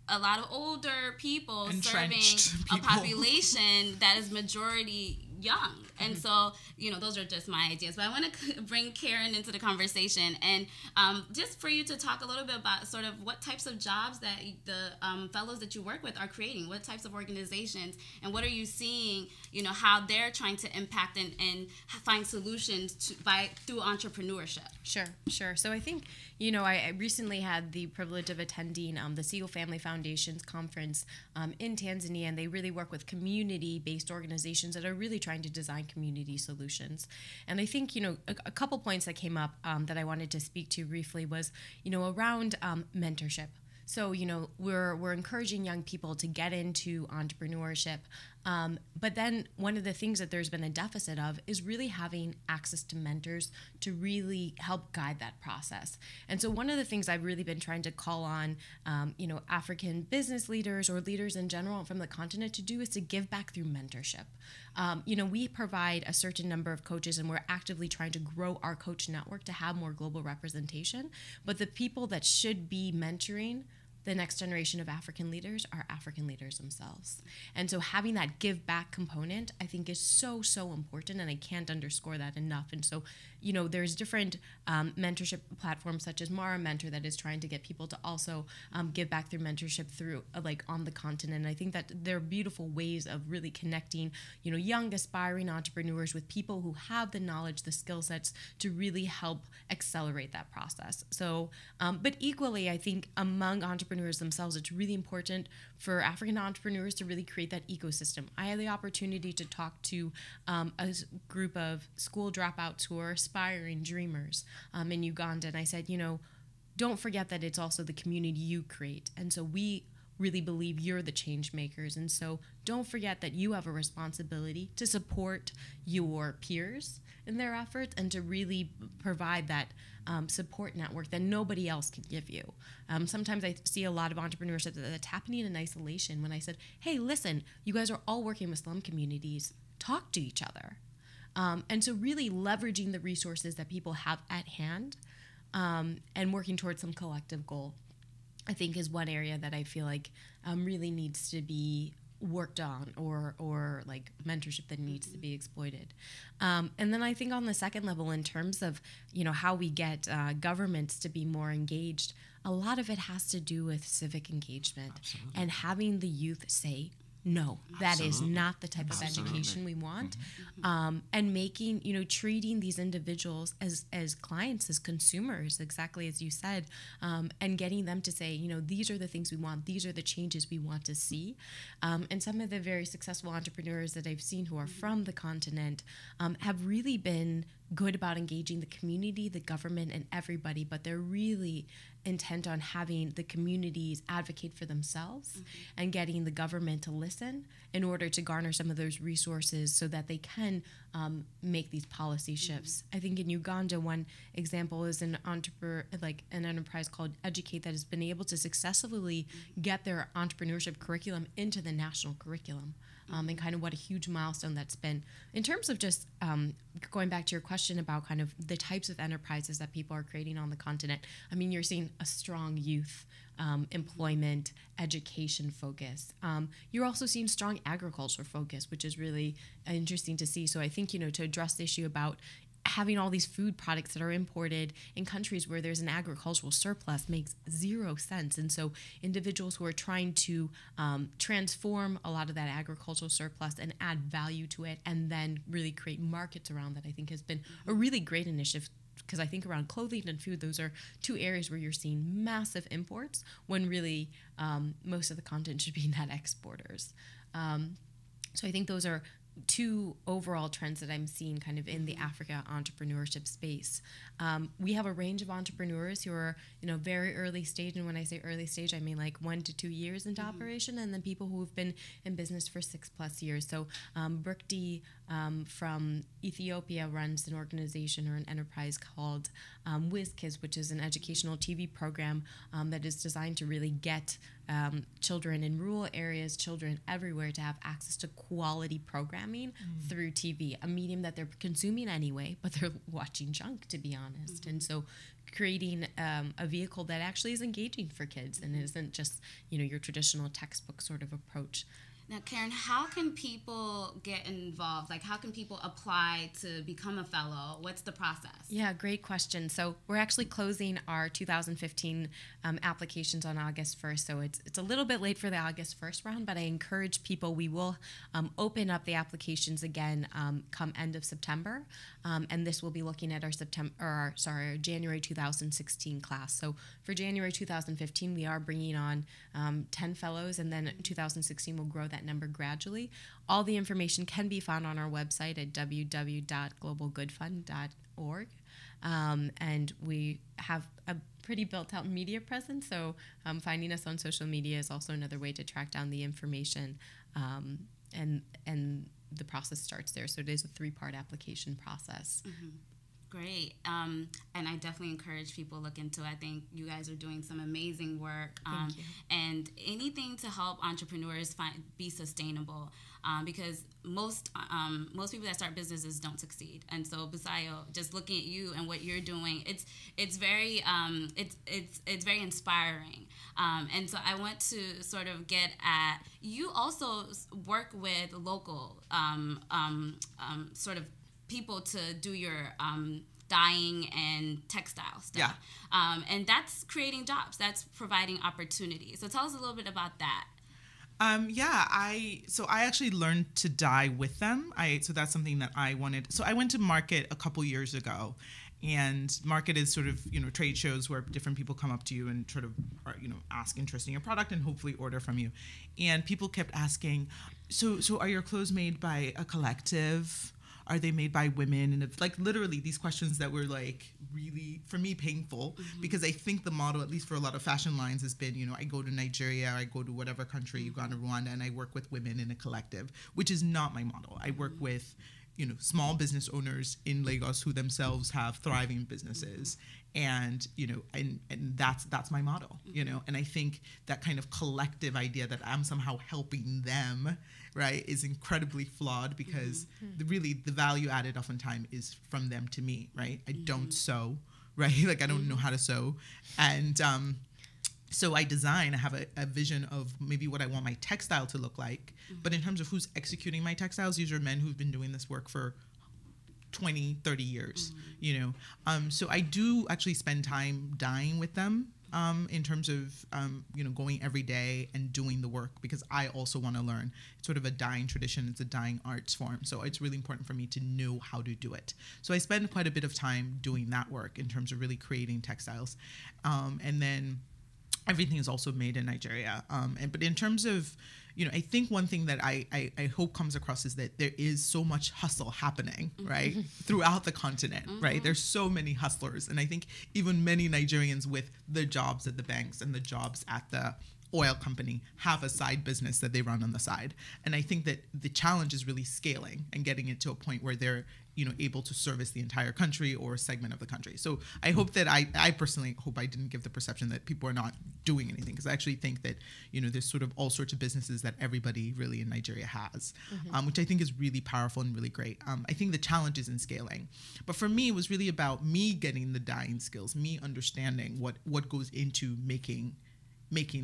a lot of older people Entrenched serving people. a population that is majority young. And so, those are just my ideas. But I want to bring Karin into the conversation, and just for you to talk a little bit about sort of what types of jobs that the fellows that you work with are creating, what types of organizations, and what are you seeing, how they're trying to impact and find solutions through entrepreneurship. Sure. So I think, I recently had the privilege of attending the Siegel Family Foundation's conference in Tanzania, and they really work with community-based organizations that are really trying to design community solutions. And I think, a couple points that came up that I wanted to speak to briefly was, around mentorship. So, we're encouraging young people to get into entrepreneurship But then one of the things that there's been a deficit of is really having access to mentors to really help guide that process. And so one of the things I've really been trying to call on, African business leaders or leaders in general from the continent to do is to give back through mentorship. We provide a certain number of coaches, and we're actively trying to grow our coach network to have more global representation. But the people that should be mentoring the next generation of African leaders are African leaders themselves. And so having that give back component, I think, is so, so important, and I can't underscore that enough. And so, there's different mentorship platforms such as Mara Mentor that is trying to get people to also give back through mentorship through on the continent. And I think that there are beautiful ways of really connecting, young aspiring entrepreneurs with people who have the knowledge, the skill sets to really help accelerate that process. So, but equally, I think among entrepreneurs themselves, it's really important for African entrepreneurs to really create that ecosystem. I had the opportunity to talk to a group of school dropouts who are aspiring dreamers in Uganda, and I said, don't forget that it's also the community you create. And so we really believe you're the change makers. And so don't forget that you have a responsibility to support your peers in their efforts and to really provide that support network that nobody else can give you. Sometimes I see a lot of entrepreneurs that's happening in isolation when I said, hey, listen, you guys are all working with slum communities. Talk to each other. And so really leveraging the resources that people have at hand and working towards some collective goal, I think, is one area that I feel like really needs to be worked on, or like mentorship that needs to be exploited. And then I think on the second level, in terms of how we get governments to be more engaged, a lot of it has to do with civic engagement. Absolutely. And having the youth say, no, that is not the type of education we want. And making, treating these individuals as clients, as consumers, exactly as you said, and getting them to say, these are the things we want, these are the changes we want to see. And some of the very successful entrepreneurs that I've seen who are from the continent have really been good about engaging the community, the government, and everybody, but they're really intent on having the communities advocate for themselves and getting the government to listen in order to garner some of those resources so that they can make these policy shifts. I think in Uganda, one example is an enterprise called Educate that has been able to successfully get their entrepreneurship curriculum into the national curriculum. And kind of what a huge milestone that's been. In terms of just going back to your question about kind of the types of enterprises that people are creating on the continent, I mean, you're seeing a strong youth employment, education focus. You're also seeing strong agriculture focus, which is really interesting to see. So I think, to address the issue about having all these food products that are imported in countries where there's an agricultural surplus makes zero sense. And so individuals who are trying to transform a lot of that agricultural surplus and add value to it and then really create markets around that, I think has been a really great initiative, because I think around clothing and food, those are two areas where you're seeing massive imports when really most of the content should be net exporters. So I think those are two overall trends that I'm seeing kind of in the Africa entrepreneurship space. We have a range of entrepreneurs who are, very early stage. And when I say early stage, I mean like 1 to 2 years into operation, and then people who have been in business for 6+ years. So Brukdi from Ethiopia runs an organization or an enterprise called WizKids, which is an educational TV program that is designed to really get children in rural areas, children everywhere, to have access to quality programming through TV, a medium that they're consuming anyway, but they're watching junk, to be honest. And so creating a vehicle that actually is engaging for kids and isn't just, your traditional textbook sort of approach. Now, Karin, how can people get involved? Like, how can people apply to become a fellow? What's the process? Yeah, great question. So we're actually closing our 2015 applications on August 1st. So it's a little bit late for the August 1st round, but I encourage people, we will open up the applications again come end of September. And this will be looking at our January 2016 class. So for January 2015, we are bringing on 10 fellows, and then 2016 will grow that number gradually. All the information can be found on our website at www.globalgoodfund.org. And we have a pretty built-out media presence, so finding us on social media is also another way to track down the information. and the process starts there. So it is a 3-part application process. Great. And I definitely encourage people to look into it. I think you guys are doing some amazing work. Thank you. And anything to help entrepreneurs be sustainable, because most people that start businesses don't succeed. And so, Busayo, just looking at you and what you're doing, it's very very inspiring. And so I want to sort of get at, you also work with local sort of people to do your dyeing and textile stuff. Yeah. And that's creating jobs. That's providing opportunity. So tell us a little bit about that. I actually learned to dye with them. So that's something that I wanted. So I went to Market a couple years ago, and Market is sort of, trade shows where different people come up to you and sort of, ask interest in your product and hopefully order from you. And people kept asking, so are your clothes made by a collective? Are they made by women? And it's like literally these questions that were like really, for me, painful, because I think the model, at least for a lot of fashion lines, has been, I go to Nigeria, I go to whatever country, Uganda, Rwanda, and I work with women in a collective, which is not my model. I work with, small business owners in Lagos who themselves have thriving businesses. And, and that's my model, and I think that kind of collective idea that I'm somehow helping them, right, is incredibly flawed, because the value added oftentimes is from them to me, right? I don't sew, right? Like I don't know how to sew. And, so I have a vision of maybe what I want my textile to look like. But in terms of who's executing my textiles, these are men who've been doing this work for 20, 30 years, So I do actually spend time dyeing with them in terms of, going every day and doing the work, because I also want to learn. It's sort of a dyeing tradition. It's a dyeing arts form. So it's really important for me to know how to do it. So I spend quite a bit of time doing that work in terms of really creating textiles. And then everything is also made in Nigeria. But in terms of, I think one thing that I hope comes across is that there is so much hustle happening, right, throughout the continent, right? There's so many hustlers. And I think even many Nigerians with the jobs at the banks and the jobs at the oil company have a side business that they run on the side. And I think that the challenge is really scaling and getting it to a point where they're, able to service the entire country or a segment of the country. So I hope that I personally hope I didn't give the perception that people are not doing anything, because I actually think that, there's sort of all sorts of businesses that everybody really in Nigeria has, which I think is really powerful and really great. I think the challenge is in scaling. But for me, it was really about me getting the dyeing skills, me understanding what goes into making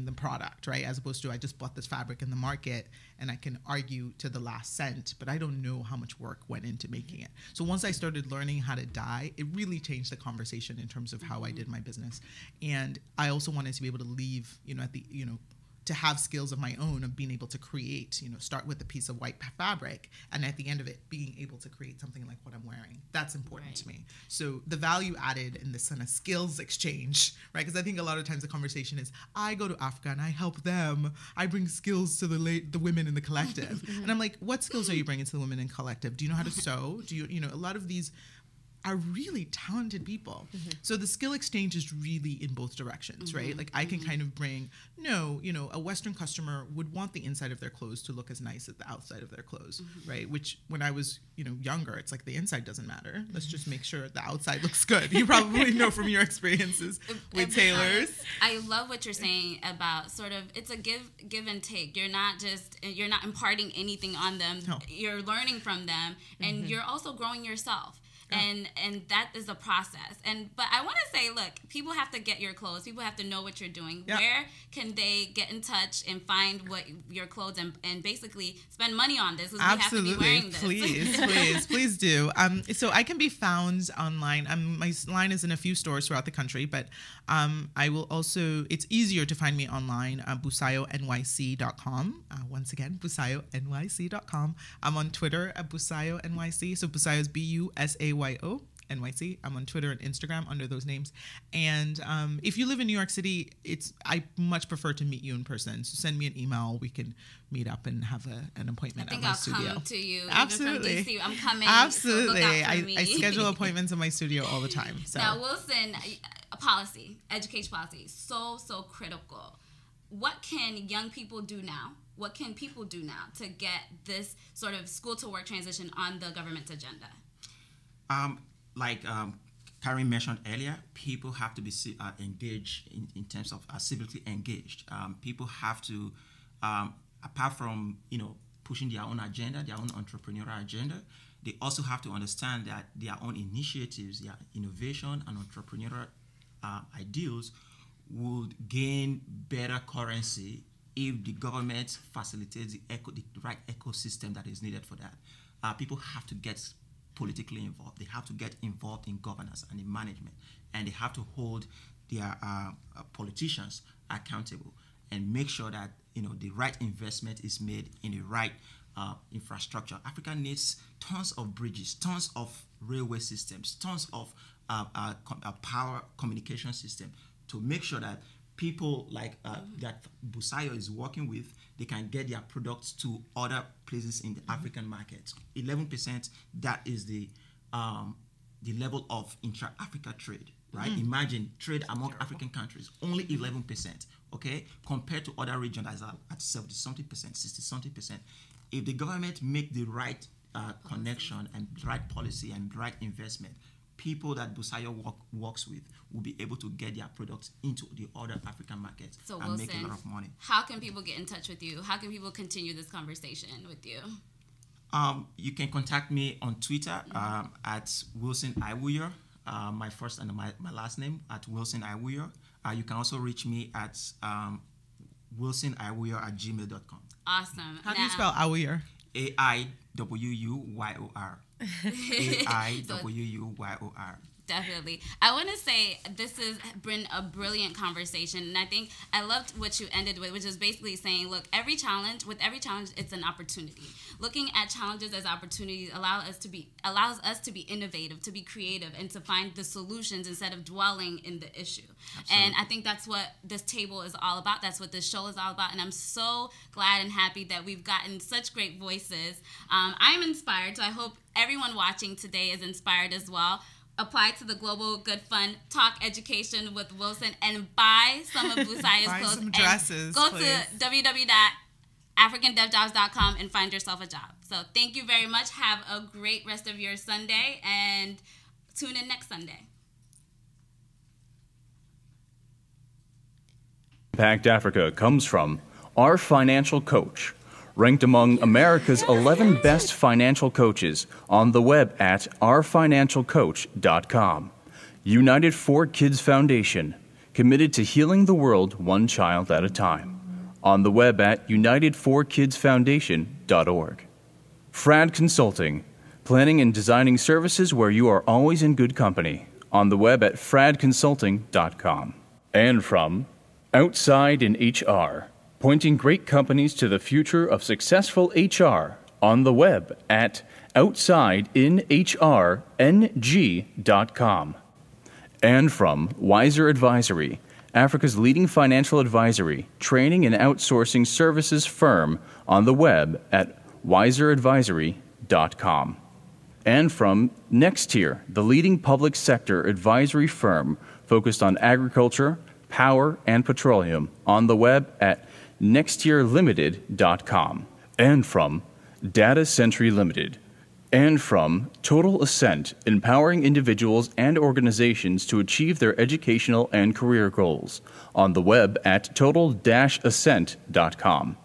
the product, right? As opposed to I just bought this fabric in the market and I can argue to the last cent, but I don't know how much work went into making it. So once I started learning how to dye, it really changed the conversation in terms of how I did my business. And I also wanted to be able to leave, to have skills of my own of being able to create, start with a piece of white fabric, and at the end of it, being able to create something like what I'm wearing. That's important to me. So the value added in this kind of skills exchange, right? Because I think a lot of times the conversation is, I go to Africa and I help them. I bring skills to the women in the collective. And I'm like, what skills are you bringing to the women in collective? Do you know how to sew? Do you a lot of these are really talented people. So the skill exchange is really in both directions, right? Like I can kind of bring, a Western customer would want the inside of their clothes to look as nice as the outside of their clothes, right? Which when I was, younger, it's like the inside doesn't matter. Let's just make sure the outside looks good. You probably know from your experiences with tailors. I love what you're saying about sort of, it's a give and take. You're not imparting anything on them. No. You're learning from them, and you're also growing yourself. And that is a process. But I want to say, look, people have to get your clothes. People have to know what you're doing. Yep. Where can they get in touch and find what your clothes and basically spend money on this? Because we have to be wearing this. Please do. So I can be found online. My line is in a few stores throughout the country, but I will also, it's easier to find me online, busayonyc.com. Once again, busayonyc.com. I'm on Twitter at busayonyc. So Busayo is BUSAYO NYC. I'm on Twitter and Instagram under those names. And if you live in New York City, I much prefer to meet you in person. So send me an email. We can meet up and have an appointment at my studio. I'll come to you. Absolutely. Even from DC. I'm coming. Absolutely. So look out for me. I schedule appointments in my studio all the time. So. Now, Wilson, education policy, so critical. What can young people do now? what can people do now to get this sort of school-to-work transition on the government's agenda? Karin mentioned earlier, people have to be engaged in terms of civically engaged. People have to, apart from pushing their own agenda, their own entrepreneurial agenda, they also have to understand that their own initiatives, their innovation and entrepreneurial ideals would gain better currency if the government facilitates the right ecosystem that is needed for that. People have to get politically involved. They have to get involved in governance and in management, and they have to hold their politicians accountable and make sure that the right investment is made in the right infrastructure. Africa needs tons of bridges, tons of railway systems, tons of power communication system to make sure that people like that Busayo is working with, they can get their products to other places in the African markets. 11%, that is the level of intra-Africa trade, right? Imagine trade among African countries, only 11%, okay? Compared to other regions that are at 70-something percent, 60-something%. If the government make the right connection and right policy and right investment, people that Busayo works with will be able to get their products into the other African markets and make a lot of money. How can people get in touch with you? How can people continue this conversation with you? You can contact me on Twitter at Wilson Aiwuyor, my first and my last name at Wilson Aiwuyor. You can also reach me at wilsonaiwuyor@gmail.com. Awesome. How do you spell Aiwuyor? Aiwuyor. Aiwuyor. Definitely. I want to say this has been a brilliant conversation, and I think I loved what you ended with, which is basically saying, look, every challenge, it's an opportunity. Looking at challenges as opportunities allows us to be innovative, to be creative, and to find the solutions instead of dwelling in the issue. Absolutely. And I think that's what this table is all about. That's what this show is all about. And I'm so glad and happy that we've gotten such great voices. I'm inspired, so I hope everyone watching today is inspired as well. Apply to the Global Good Fund, talk education with Wilson, and buy some of Busayo's buy clothes. Some dresses, go please. to www.africandevjobs.com and find yourself a job. So thank you very much. Have a great rest of your Sunday, and tune in next Sunday. Impact Africa comes from Our Financial Coach, ranked among America's 11 best financial coaches on the web at ourfinancialcoach.com. United 4 Kids Foundation, committed to healing the world one child at a time. On the web at united4kidsfoundation.org. Frad Consulting, planning and designing services where you are always in good company. On the web at fradconsulting.com. And from Outside in HR, pointing great companies to the future of successful HR. On the web at outsideinhrng.com. And from Wiser Advisory, Africa's leading financial advisory, training and outsourcing services firm. On the web at wiseradvisory.com. And from Nextier, the leading public sector advisory firm focused on agriculture, power, and petroleum. On the web at nextierlimited.com. And from Data Century Limited. And from Total Ascent, empowering individuals and organizations to achieve their educational and career goals. On the web at total-ascent.com.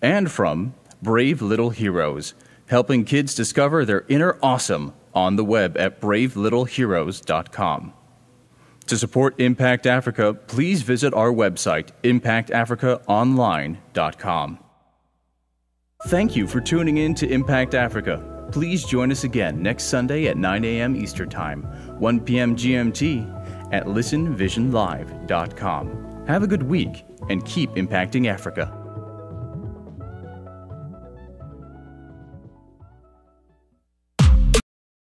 And from Brave Little Heroes, helping kids discover their inner awesome. On the web at bravelittleheroes.com. To support Impact Africa, please visit our website, impactafricaonline.com. Thank you for tuning in to Impact Africa. Please join us again next Sunday at 9 a.m. Eastern Time, 1 p.m. GMT at listenvisionlive.com. Have a good week and keep impacting Africa.